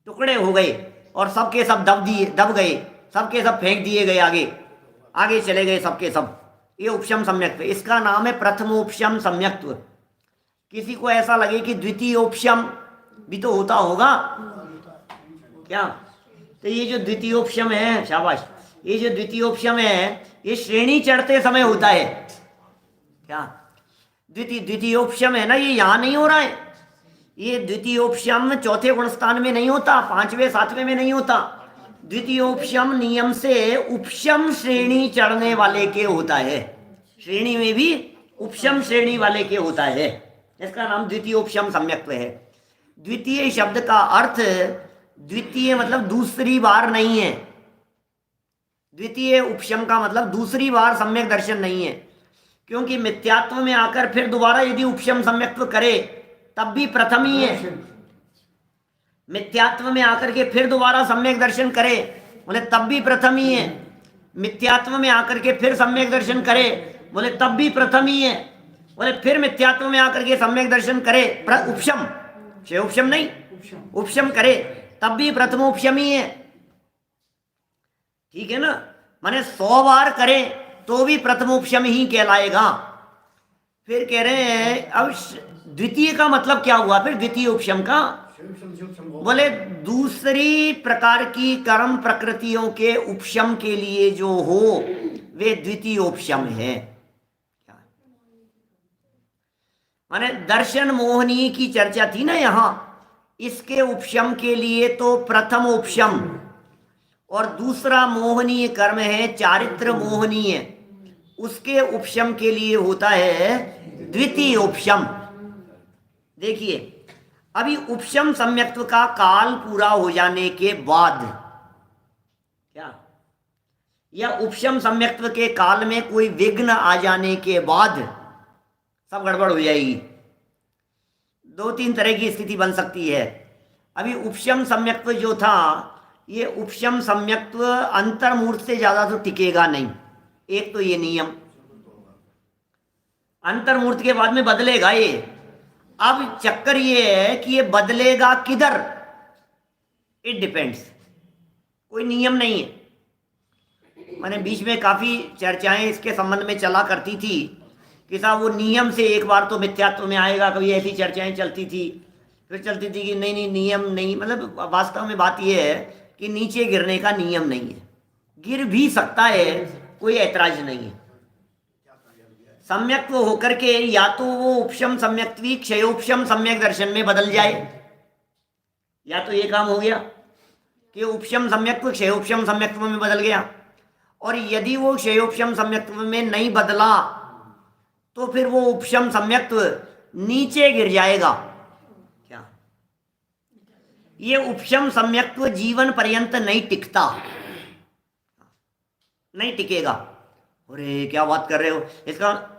टुकड़े हो गए और सबके सब दब गए, सबके सब फेंक दिए गए, आगे चले गए सबके सब। ये उपशम सम्यक्त्व, इसका नाम है प्रथमोपशम सम्यक्त्व। किसी को ऐसा लगे कि द्वितीयोपशम भी तो होता होगा क्या? तो ये जो द्वितीयोपशम है, शाबाश, ये जो द्वितीयोपशम है ये श्रेणी चढ़ते समय होता है क्या? द्वितीयोपशम है ना, ये यहाँ नहीं हो रहा है। ये द्वितीयोपशम चौथे गुणस्थान में नहीं होता, 5वें 7वें में नहीं होता। द्वितीयोपशम नियम से उपशम श्रेणी चढ़ने वाले के होता है, श्रेणी में भी उपशम श्रेणी वाले के होता है। इसका नाम द्वितीयोपशम सम्यक्त्व है। द्वितीय शब्द का अर्थ, द्वितीय मतलब दूसरी बार नहीं है। द्वितीय उपशम का मतलब दूसरी बार सम्यक दर्शन नहीं है, क्योंकि मिथ्यात्व में आकर फिर दोबारा यदि उपशम सम्यक्त्व करे तब भी प्रथम ही है। मिथ्यात्व में आकर के फिर दोबारा सम्यक दर्शन करे बोले तब भी प्रथम ही है। मिथ्यात्व में आकर के फिर सम्यक दर्शन करे बोले तब भी प्रथम ही है। बोले फिर मिथ्यात्व में आकर के सम्यक दर्शन करे, उपशम, उपशम नहीं, उपशम करे तब भी प्रथमोपशम ही है। ठीक है ना? माने 100 बार करे तो भी प्रथमोपशम ही कहलाएगा। फिर कह रहे हैं अब द्वितीय का मतलब क्या हुआ? फिर द्वितीय उपशम का बोले दूसरी प्रकार की कर्म प्रकृतियों के उपशम के लिए जो हो वे द्वितीय उपशम है। माने दर्शन मोहनी की चर्चा थी ना यहाँ, इसके उपशम के लिए तो प्रथम उपशम, और दूसरा मोहनीय कर्म है चारित्र मोहनीय, उसके उपशम के लिए होता है द्वितीय उपशम। देखिए, अभी उपशम सम्यक्त्व का काल पूरा हो जाने के बाद क्या, या उपशम सम्यक्त्व के काल में कोई विघ्न आ जाने के बाद सब गड़बड़ हो जाएगी। 2-3 तरह की स्थिति बन सकती है। अभी उपशम सम्यक्त्व जो था, ये उपशम सम्यक्त्व अंतर्मूर्त से ज्यादा तो टिकेगा नहीं। एक तो ये नियम, अंतर्मूर्त के बाद में बदलेगा ये। अब चक्कर ये है कि ये बदलेगा किधर, इट डिपेंड्स, कोई नियम नहीं है। मैंने बीच में काफी चर्चाएं इसके संबंध में चला करती थी कि साहब वो नियम से एक बार तो मिथ्यात्व में आएगा, कभी ऐसी चर्चाएं चलती थी। फिर चलती थी कि नहीं नियम नहीं, मतलब वास्तव में बात यह है कि नीचे गिरने का नियम नहीं है, गिर भी सकता है, कोई ऐतराज नहीं है। सम्यक्त्व होकर के या तो वो उपशम सम्यक्त्वी क्षयोपशम सम्यक दर्शन में बदल जाए, या तो ये काम हो गया कि उपशम सम्यक्त्व क्षयोपशम सम्यक्त्व में बदल गया, और यदि वो क्षयोपशम सम्यक्त्व में नहीं बदला तो फिर वो उपशम सम्यक्त्व नीचे गिर जाएगा। क्या ये उपशम सम्यक्त्व जीवन पर्यंत नहीं टिकता, नहीं टिकेगा। अरे क्या बात कर रहे हो,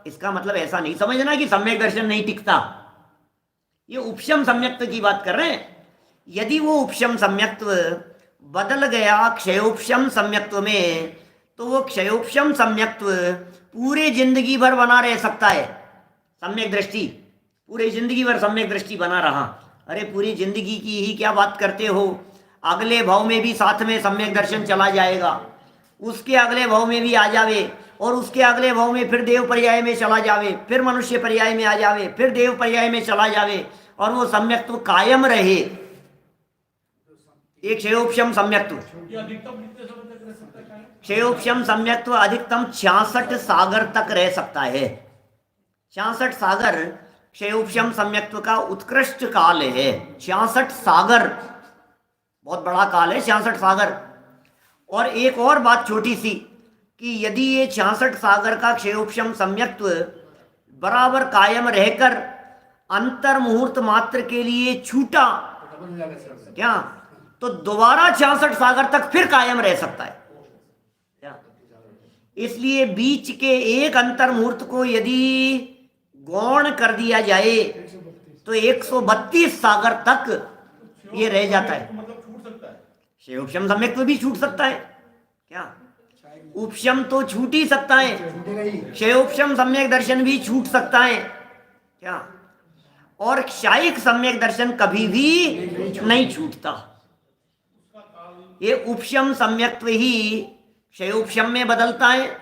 इसका मतलब ऐसा नहीं समझना कि सम्यक दर्शन नहीं टिकता। ये उपशम सम्यक्त्व की बात कर रहे हैं। यदि वो उपशम सम्यक्त्व बदल गया क्षयोपशम सम्यक्त्व में, तो वो क्षयोपशम सम्यक्त्व पूरे जिंदगी भर बना रह सकता है। सम्यक दृष्टि पूरे जिंदगी भर सम्यक दृष्टि बना रहा। अरे पूरी जिंदगी की ही क्या बात करते हो, अगले भाव में भी साथ में सम्यक दर्शन चला जाएगा, उसके अगले भाव में भी आ जावे, और उसके अगले भाव में फिर देव पर्याय में चला जावे, फिर मनुष्य पर्याय में आ जावे, फिर देव पर्याय में चला जावे, और वो सम्यक्त्व कायम रहे। एक क्षयोपशम सम्यक्त्व, क्षयोपशम सम्यक्त्व अधिकतम 66 सागर तक रह सकता है। 66 सागर क्षयोपशम सम्यक्त्व का उत्कृष्ट काल है। 66 सागर बहुत बड़ा काल है, 66 सागर। और एक और बात छोटी सी कि यदि ये 66 सागर का क्षयोपशम सम्यक्त्व बराबर कायम रहकर अंतर मुहूर्त मात्र के लिए छूटा क्या, तो दोबारा 66 सागर तक फिर कायम रह सकता है। इसलिए बीच के एक अंतर मुहूर्त को यदि गौण कर दिया जाए तो 132 सागर तक ये रह जाता है। मतलब छूट सकता है। क्षय उपशम सम्यक्त्व भी छूट सकता है क्या? उपशम तो छूट ही सकता है, क्षय उपशम सम्यक दर्शन भी छूट सकता है क्या? और क्षायिक सम्यक दर्शन कभी भी नहीं छूटता। ये उपशम सम्यक्त्व ही क्षयोपशम में बदलता है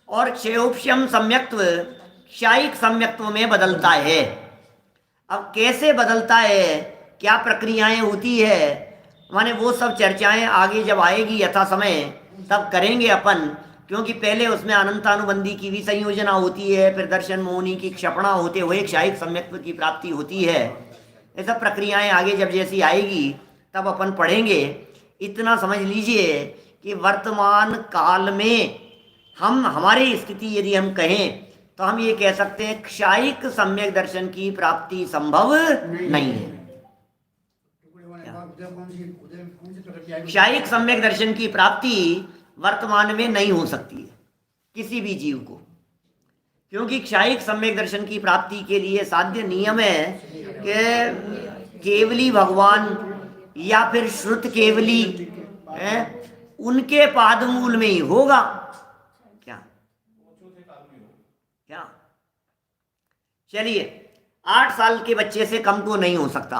और क्षयोपशम सम्यक्त्व क्षायिक सम्यक्त्व में बदलता है। अब कैसे बदलता है, क्या प्रक्रियाएं होती है, माने वो सब चर्चाएं आगे जब आएगी यथा समय तब करेंगे अपन, क्योंकि पहले उसमें अनंतानुबंधी की भी संयोजना होती है, फिर दर्शन मोहनी की क्षपणा होते हुए क्षायिक सम्यक्त्व की प्राप्ति होती है। ये सब प्रक्रियाएं आगे जब जैसी आएगी तब अपन पढ़ेंगे। इतना समझ लीजिए कि वर्तमान काल में हमारी स्थिति यदि हम कहें तो हम ये कह सकते हैं क्षायिक सम्यक दर्शन की प्राप्ति संभव नहीं है। क्षायिक सम्यक दर्शन की प्राप्ति वर्तमान में नहीं हो सकती है किसी भी जीव को, क्योंकि क्षायिक सम्यक दर्शन की प्राप्ति के लिए साध्य नियम है कि केवली भगवान या फिर श्रुत केवली उनके पादमूल में ही होगा क्या? क्या? चलिए 8 साल के बच्चे से कम तो नहीं हो सकता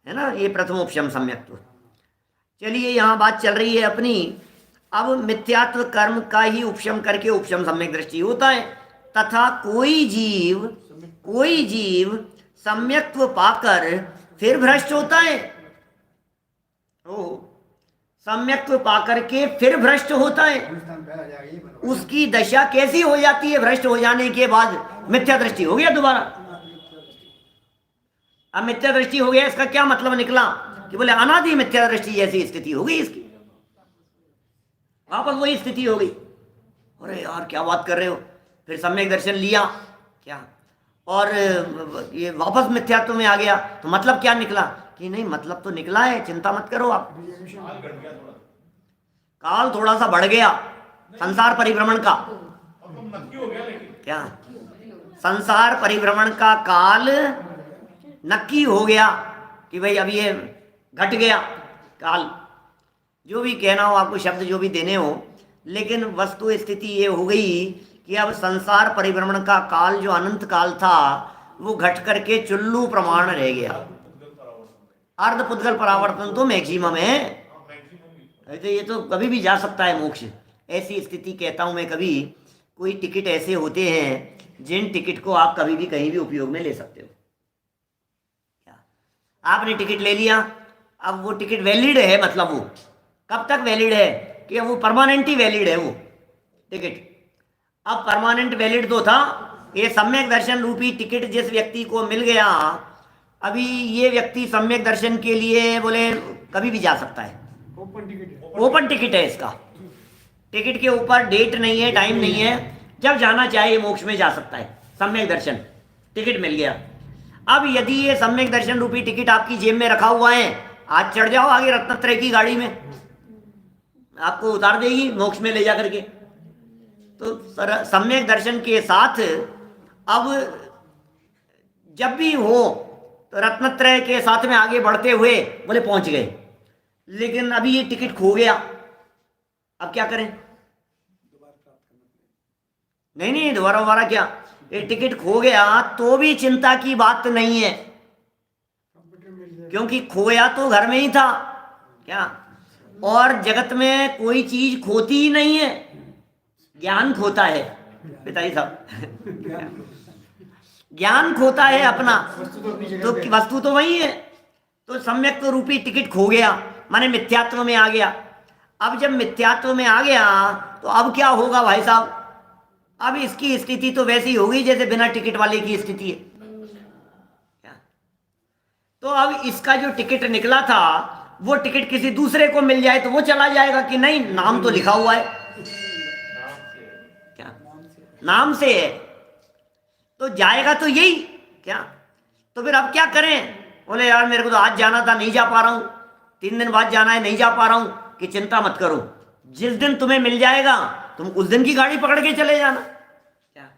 है ना, ये प्रथमोपशम सम्यक्त्व। चलिए यहाँ बात चल रही है अपनी, अब मिथ्यात्व कर्म का ही उपशम करके उपशम सम्यक दृष्टि होता है, तथा कोई जीव सम्यक्त्व पाकर फिर भ्रष्ट होता है। सम्यक्त्व पाकर के फिर भ्रष्ट होता है, उसकी दशा कैसी हो जाती है? भ्रष्ट हो जाने के बाद मिथ्या दृष्टि हो गया दोबारा। अब मिथ्या दृष्टि हो गया, इसका क्या मतलब निकला कि बोले अनादि मिथ्या दृष्टि जैसी स्थिति हो गई इसकी, वापस वही स्थिति हो गई। अरे यार क्या बात कर रहे हो, फिर सम्यक दर्शन लिया क्या और ये वापस मिथ्यात्व में आ गया, तो मतलब क्या निकला कि नहीं, मतलब तो निकला है, चिंता मत करो आप, काल थोड़ा सा बढ़ गया संसार परिभ्रमण का। क्या संसार परिभ्रमण का काल नक्की हो गया कि भाई अब ये घट गया काल, जो भी कहना हो आपको, शब्द जो भी देने हो, लेकिन वस्तु स्थिति ये हो गई कि अब संसार परिभ्रमण का काल जो अनंत काल था वो घट करके चुल्लू प्रमाण रह गया। अर्ध पुद्गल परावर्तन तो मैक्सिमम है, तो ये तो कभी भी जा सकता है मोक्ष। ऐसी स्थिति कहता हूं मैं, कभी कोई टिकट ऐसे होते हैं जिन टिकट को आप कभी भी कहीं भी उपयोग में ले सकते हो। आपने टिकट ले लिया, अब वो टिकट वैलिड है, मतलब वो कब तक वैलिड है कि वो परमानेंट ही वैलिड है वो टिकट। अब परमानेंट वैलिड तो था, ये सम्यक दर्शन रूपी टिकट जिस व्यक्ति को मिल गया, अभी ये व्यक्ति सम्यक दर्शन के लिए बोले कभी भी जा सकता है, ओपन टिकट है इसका, टिकट के ऊपर डेट नहीं है, टाइम नहीं है, जब जाना चाहे मोक्ष में जा सकता है, सम्यक दर्शन टिकट मिल गया। अब यदि ये सम्यक दर्शन रूपी टिकट आपकी जेब में रखा हुआ है, आज चढ़ जाओ आगे रत्नत्रय की गाड़ी में, आपको उतार देगी मोक्ष में ले जा करके। तो सम्यक दर्शन के साथ अब जब भी हो तो रत्नत्रय के साथ में आगे बढ़ते हुए बोले पहुंच गए, लेकिन अभी ये टिकट खो गया, अब क्या करें? नहीं दोबारा क्या, ये टिकट खो गया तो भी चिंता की बात नहीं है, क्योंकि खोया तो घर में ही था क्या, और जगत में कोई चीज खोती ही नहीं है, ज्ञान खोता है पिताजी साहब ज्ञान खोता है अपना, तो वस्तु तो वही है। तो सम्यक तो रूपी टिकट खो गया, माने मिथ्यात्व में आ गया। अब जब मिथ्यात्व में आ गया तो अब क्या होगा भाई साहब? अब इसकी स्थिति तो वैसी होगी जैसे बिना टिकट वाले की स्थिति है। तो अब इसका जो टिकट निकला था वो टिकट किसी दूसरे को मिल जाए तो वो चला जाएगा कि नहीं? नाम तो लिखा हुआ है, क्या नाम से है तो जाएगा तो यही क्या। तो फिर अब क्या करें? बोले यार मेरे को तो आज जाना था, नहीं जा पा रहा हूं, 3 दिन बाद जाना है, नहीं जा पा रहा हूं, कि चिंता मत करो, जिस दिन तुम्हें मिल जाएगा तुम उस दिन की गाड़ी पकड़ के चले जाना। क्या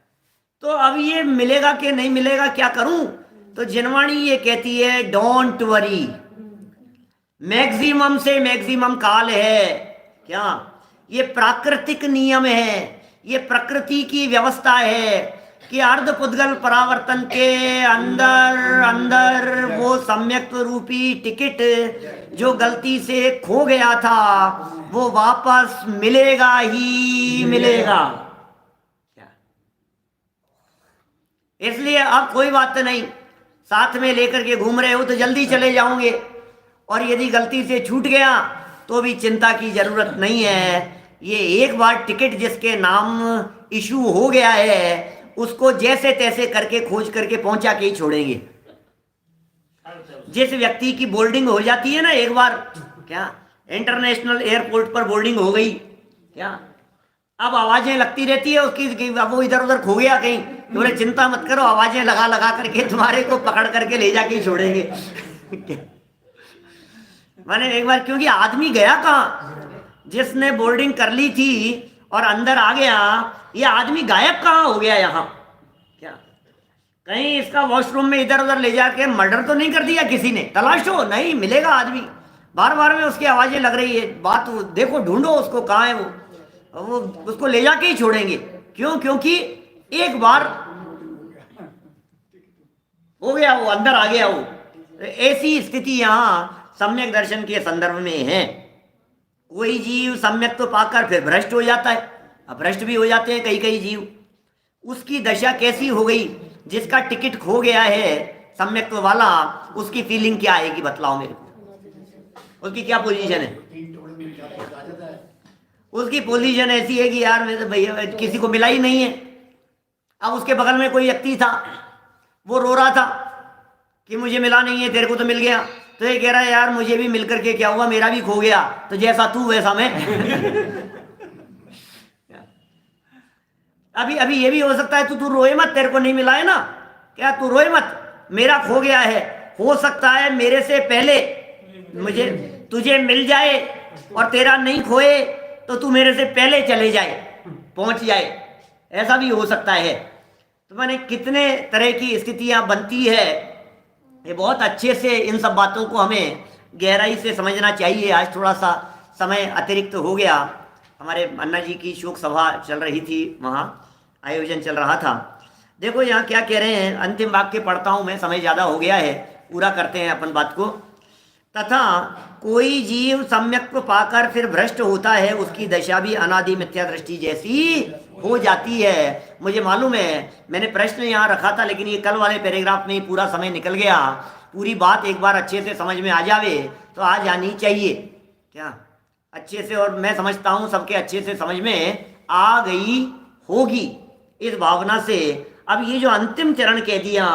तो अब ये मिलेगा कि नहीं मिलेगा, क्या करूं? तो जिनवाणी ये कहती है डोंट वरी, मैक्सिमम से मैक्सिमम काल है। क्या ये प्राकृतिक नियम है, ये प्रकृति की व्यवस्था है कि अर्ध पुद्गल परावर्तन के अंदर अंदर वो सम्यक रूपी टिकट जो गलती से खो गया था वो वापस मिलेगा ही मिलेगा। क्या इसलिए अब कोई बात नहीं, साथ में लेकर के घूम रहे हो तो जल्दी चले जाओगे, और यदि गलती से छूट गया तो भी चिंता की जरूरत नहीं है। ये एक बार टिकट जिसके नाम इशू हो गया है उसको जैसे तैसे करके खोज करके पहुंचा के ही छोड़ेंगे। जिस व्यक्ति की बोर्डिंग हो जाती है ना एक बार, क्या इंटरनेशनल एयरपोर्ट पर बोर्डिंग हो गई, क्या अब आवाजें लगती रहती है उसकी कि वो इधर उधर खो गया कहीं, बोले चिंता मत करो, आवाजें लगा लगा करके तुम्हारे को पकड़ करके ले जाके छोड़ेंगे। मैंने एक बार, क्योंकि आदमी गया कहाँ, जिसने बोर्डिंग कर ली थी और अंदर आ गया, ये आदमी गायब कहाँ हो गया यहाँ? क्या कहीं इसका वॉशरूम में इधर उधर ले जाके मर्डर तो नहीं कर दिया किसी ने? तलाशो, नहीं मिलेगा आदमी, बार बार में उसकी आवाजें लग रही है, बात देखो ढूंढो उसको, कहाँ है वो उसको ले जाके ही छोड़ेंगे। क्यों? क्योंकि एक बार हो गया, वो अंदर आ गया वो। ऐसी स्थिति यहाँ सम्यक दर्शन के संदर्भ में है। कोई जीव सम्यक तो पाकर फिर भ्रष्ट हो जाता है, अब भ्रष्ट भी हो जाते हैं कई कई जीव। उसकी दशा कैसी हो गई? जिसका टिकट खो गया है सम्यक वाला, उसकी फीलिंग क्या आएगी बतलाओ मेरे को, उसकी क्या पोजीशन है? उसकी पोजीशन ऐसी है कि यार मैं तो भैया किसी को मिला ही नहीं है। अब उसके बगल में कोई व्यक्ति था, वो रो रहा था कि मुझे मिला नहीं है, तेरे को तो मिल गया। तो ये कह रहा है यार मुझे भी मिलकर के क्या हुआ, मेरा भी खो गया, तो जैसा तू वैसा मैं। अभी अभी ये भी हो सकता है तू रोए मत, तेरे को नहीं मिला है ना, क्या तू रोए मत, मेरा खो गया है, हो सकता है मेरे से पहले मुझे तुझे मिल जाए और तेरा नहीं खोए तो तू मेरे से पहले चले जाए, पहुंच जाए, ऐसा भी हो सकता है। तो मैंने कितने तरह की स्थितियां बनती है, ये बहुत अच्छे से इन सब बातों को हमें गहराई से समझना चाहिए। आज थोड़ा सा समय अतिरिक्त हो गया, हमारे अन्ना जी की शोक सभा चल रही थी, वहाँ आयोजन चल रहा था। देखो यहाँ क्या कह रहे हैं, अंतिम वाक्य पढ़ता हूँ मैं, समय ज़्यादा हो गया है, पूरा करते हैं अपन बात को। तथा कोई जीव सम्यक को पाकर फिर भ्रष्ट होता है, उसकी दशा भी अनादि मिथ्या दृष्टि जैसी हो जाती है। मुझे मालूम है मैंने प्रश्न यहाँ रखा था, लेकिन ये कल वाले पैराग्राफ में ही पूरा समय निकल गया। पूरी बात एक बार अच्छे से समझ में आ जावे तो आ जानी चाहिए, क्या अच्छे से, और मैं समझता हूँ सबके अच्छे से समझ में आ गई होगी इस भावना से। अब ये जो अंतिम चरण कह दिया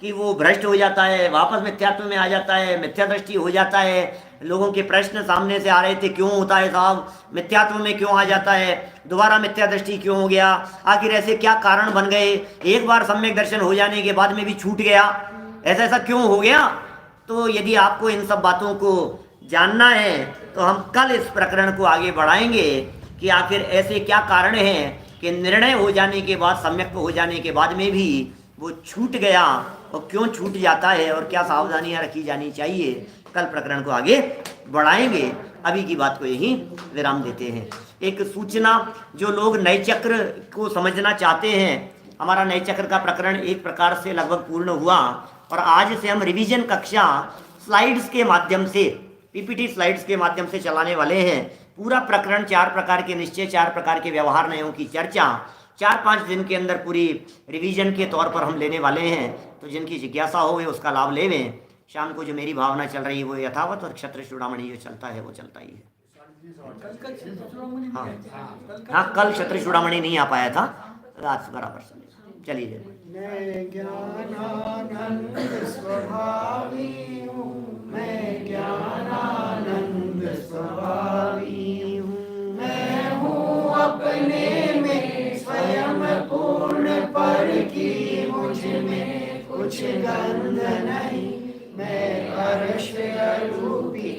कि वो भ्रष्ट हो जाता है, वापस मिथ्यात्व में आ जाता है, मिथ्या दृष्टि हो जाता है। लोगों के प्रश्न सामने से आ रहे थे, क्यों होता है साहब, मिथ्यात्व में क्यों आ जाता है, दोबारा मिथ्या दृष्टि क्यों हो गया, आखिर ऐसे क्या कारण बन गए, एक बार सम्यक दर्शन हो जाने के बाद में भी छूट गया, ऐसा ऐसा क्यों हो गया? तो यदि आपको इन सब बातों को जानना है तो हम कल इस प्रकरण को आगे बढ़ाएंगे कि आखिर ऐसे क्या कारण हैं कि निर्णय हो जाने के बाद, सम्यक हो जाने के बाद में भी वो छूट गया, और क्यों छूट जाता है और क्या सावधानियां रखी जानी चाहिए। कल प्रकरण को आगे बढ़ाएंगे, अभी की बात को यहीं विराम देते हैं। एक सूचना, जो लोग नए चक्र को समझना चाहते हैं, हमारा नए चक्र का प्रकरण एक प्रकार से लगभग पूर्ण हुआ, और आज से हम रिवीजन कक्षा स्लाइड्स के माध्यम से, पीपीटी स्लाइड्स के माध्यम से चलाने वाले हैं। पूरा प्रकरण 4 प्रकार के निश्चय, 4 प्रकार के व्यवहार नयों की चर्चा 4-5 दिन के अंदर पूरी रिवीजन के तौर पर हम लेने वाले हैं। तो जिनकी जिज्ञासा हो वे उसका लाभ लेवें। शाम को जो मेरी भावना चल रही है वो यथावत, और क्षत्र चूड़ामणि जो चलता है वो चलता ही है। हाँ, कल क्षत्र चूड़ामणि नहीं आ पाया था, रात बराबर चलिए। मैं ज्ञानानंद स्वभावी हूँ, मैं ज्ञानानंद स्वभावी हूँ, मैं हूँ अपने में स्वयं पूर्ण, पर की मुझ में कुछ गंध नहीं, मैं अर्श रूपी